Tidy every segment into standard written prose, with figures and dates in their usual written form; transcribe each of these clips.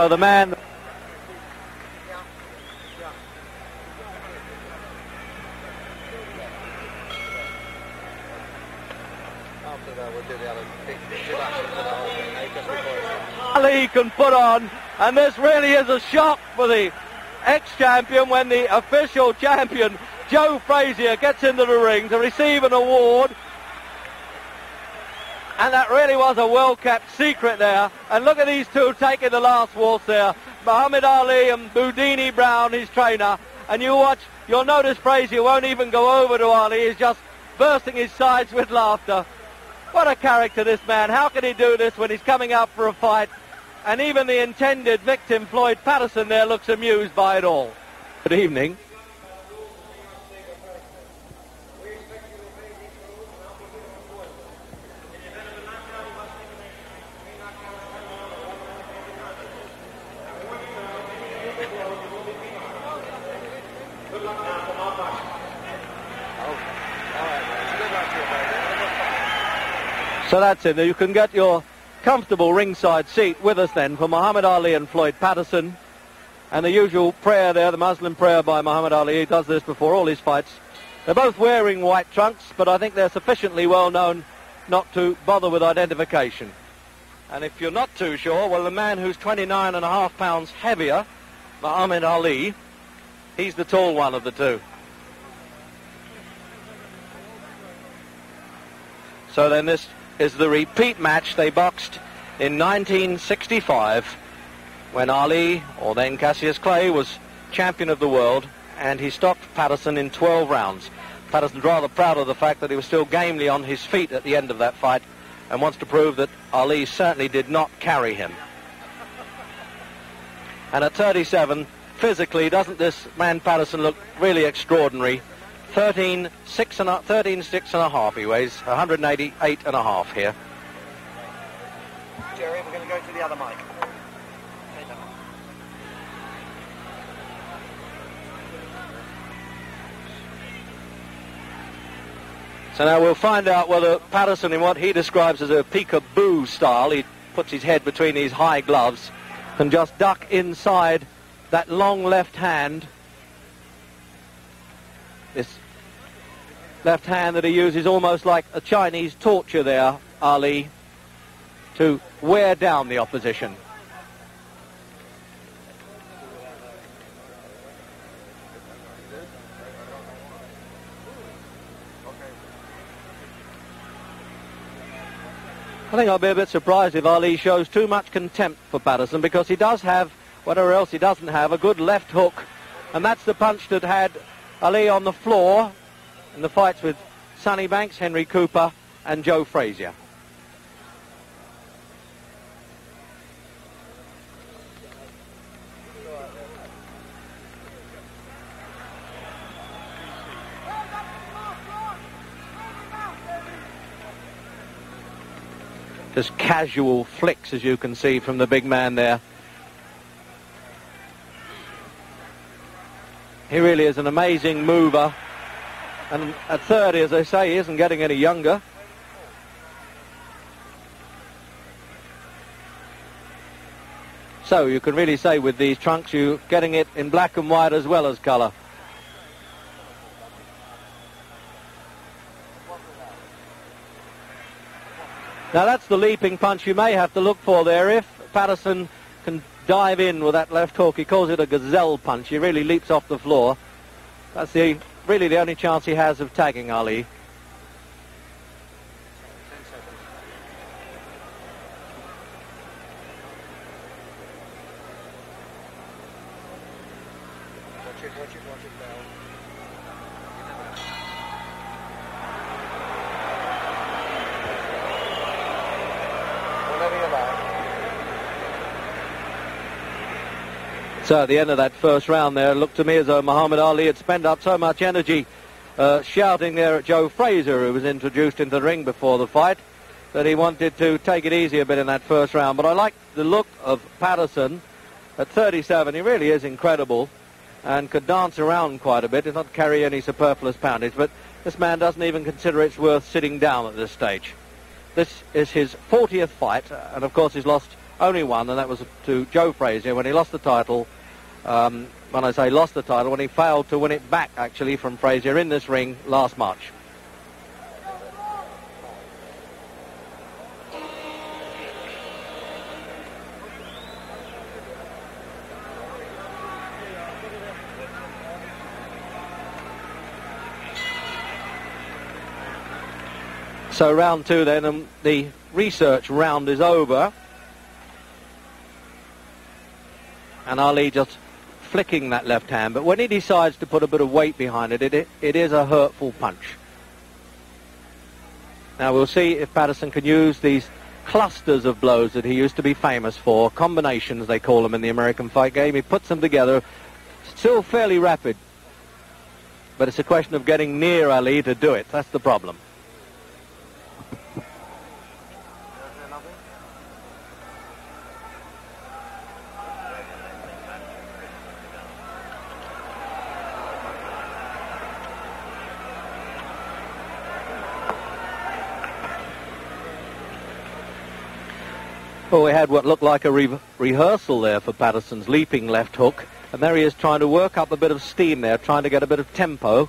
So the man... Ali can put on, and this really is a shock for the ex-champion when the official champion Joe Frazier gets into the ring to receive an award. And that really was a well-kept secret there. And look at these two taking the last waltz there. Muhammad Ali and Boudini Brown, his trainer. And you'll notice Frazier won't even go over to Ali. He's just bursting his sides with laughter. What a character, this man. How can he do this when he's coming up for a fight? And even the intended victim, Floyd Patterson, there looks amused by it all. Good evening. So that's it. You can get your comfortable ringside seat with us then for Muhammad Ali and Floyd Patterson. And the usual prayer there, the Muslim prayer by Muhammad Ali. He does this before all his fights. They're both wearing white trunks, but I think they're sufficiently well known not to bother with identification. And if you're not too sure, well, the man who's 29.5 pounds heavier, Muhammad Ali, he's the tall one of the two. So then this is the repeat match. They boxed in 1965 when Ali, or then Cassius Clay, was champion of the world, and he stopped Patterson in 12 rounds. Patterson's rather proud of the fact that he was still gamely on his feet at the end of that fight and wants to prove that Ali certainly did not carry him. And at 37, physically, doesn't this man Patterson look really extraordinary? 13.6.5 he weighs, 188.5 here. Jerry, we're going to go to the other mic. So now we'll find out whether Patterson, in what he describes as a peekaboo style, he puts his head between these high gloves, can just duck inside that long left hand. This left hand that he uses almost like a Chinese torture there, Ali, to wear down the opposition. I think I'll be a bit surprised if Ali shows too much contempt for Patterson, because he does have, whatever else he doesn't have, a good left hook. And that's the punch that had Ali on the floor in the fights with Sonny Banks, Henry Cooper and Joe Frazier. Just casual flicks, as you can see from the big man there. He really is an amazing mover. And at 30, as they say, he isn't getting any younger. So you can really say with these trunks, you're getting it in black and white as well as colour. Now that's the leaping punch you may have to look for there. If Patterson can dive in with that left hook, he calls it a gazelle punch. He really leaps off the floor. That's really the only chance he has of tagging Ali. Watch it now. Whenever you like. So at the end of that first round there, it looked to me as though Muhammad Ali had spent up so much energy shouting there at Joe Frazier, who was introduced into the ring before the fight, that he wanted to take it easy a bit in that first round. But I like the look of Patterson at 37. He really is incredible and could dance around quite a bit. Does not carry any superfluous poundage, but this man doesn't even consider it's worth sitting down at this stage. This is his 40th fight, and of course he's lost only one, and that was to Joe Frazier when he lost the title. When I say lost the title, when he failed to win it back, actually, from Frazier in this ring last March. So round two then, and the research round is over. And Ali just flicking that left hand, but when he decides to put a bit of weight behind it, it is a hurtful punch. Now we'll see if Patterson can use these clusters of blows that he used to be famous for, combinations they call them in the American fight game. He puts them together, still fairly rapid, but it's a question of getting near Ali to do it. That's the problem. Well, we had what looked like a rehearsal there for Patterson's leaping left hook. And there he is trying to work up a bit of steam there, trying to get a bit of tempo.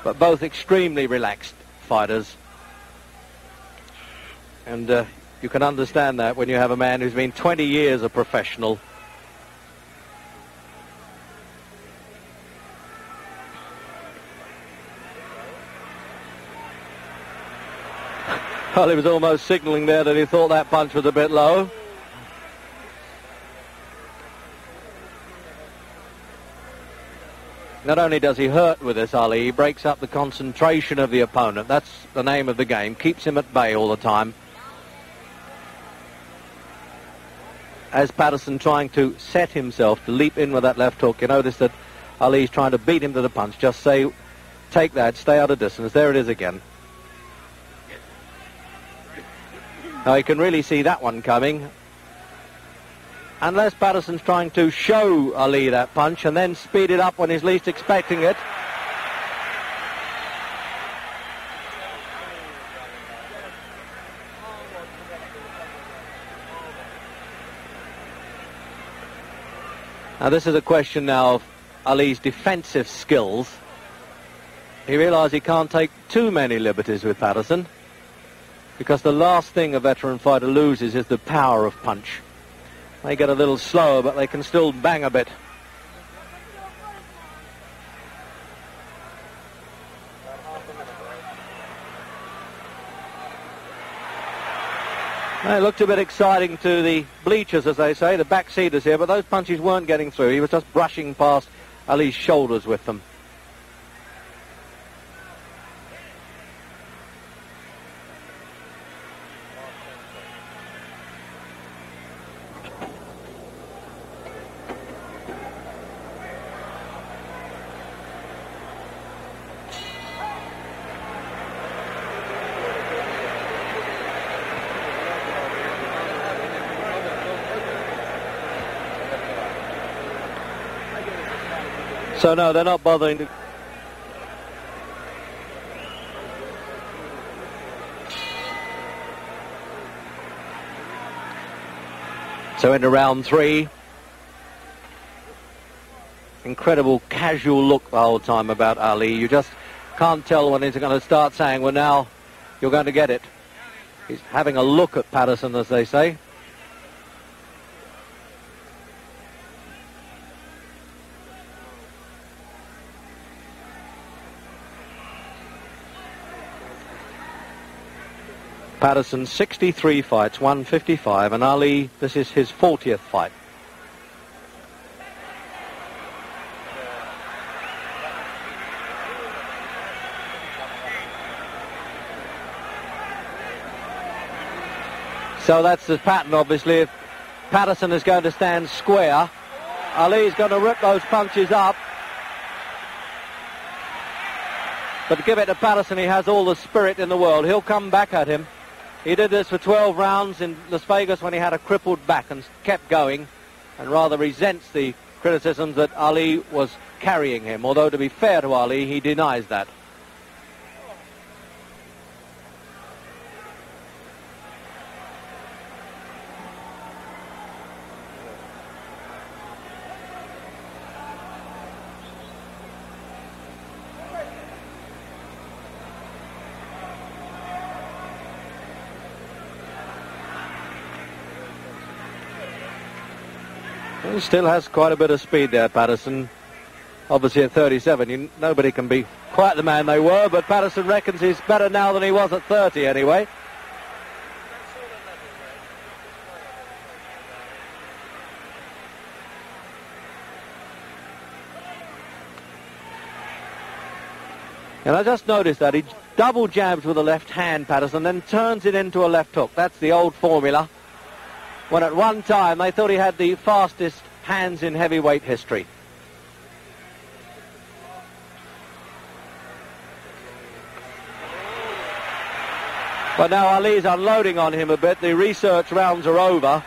But both extremely relaxed fighters. And you can understand that when you have a man who's been 20 years a professional. Well, he was almost signalling there that he thought that punch was a bit low. Not only does he hurt with this, Ali, he breaks up the concentration of the opponent. That's the name of the game. Keeps him at bay all the time. As Patterson trying to set himself to leap in with that left hook, you notice that Ali's trying to beat him to the punch. Just say, take that, stay out of distance. There it is again. Now you can really see that one coming. Unless Patterson's trying to show Ali that punch and then speed it up when he's least expecting it. Now this is a question now of Ali's defensive skills. He realised he can't take too many liberties with Patterson, because the last thing a veteran fighter loses is the power of punch. They get a little slower, but they can still bang a bit. It looked a bit exciting to the bleachers, as they say, the backseaters here, but those punches weren't getting through. He was just brushing past Ali's shoulders with them. So no, they're not bothering to... So into round three. Incredible casual look the whole time about Ali. You just can't tell when he's going to start saying, well, now you're going to get it. He's having a look at Patterson, as they say. Patterson 63 fights, 155, and Ali, this is his 40th fight. So that's the pattern, obviously. If Patterson is going to stand square, Ali's going to rip those punches up. But to give it to Patterson, he has all the spirit in the world. He'll come back at him. He did this for 12 rounds in Las Vegas when he had a crippled back and kept going, and rather resents the criticisms that Ali was carrying him. Although, to be fair to Ali, he denies that. He still has quite a bit of speed there, Patterson. Obviously at 37, nobody can be quite the man they were, but Patterson reckons he's better now than he was at 30 anyway. And I just noticed that he double jabs with the left hand, Patterson, then turns it into a left hook. That's the old formula. When at one time they thought he had the fastest hands in heavyweight history. But now Ali's unloading on him a bit. The research rounds are over.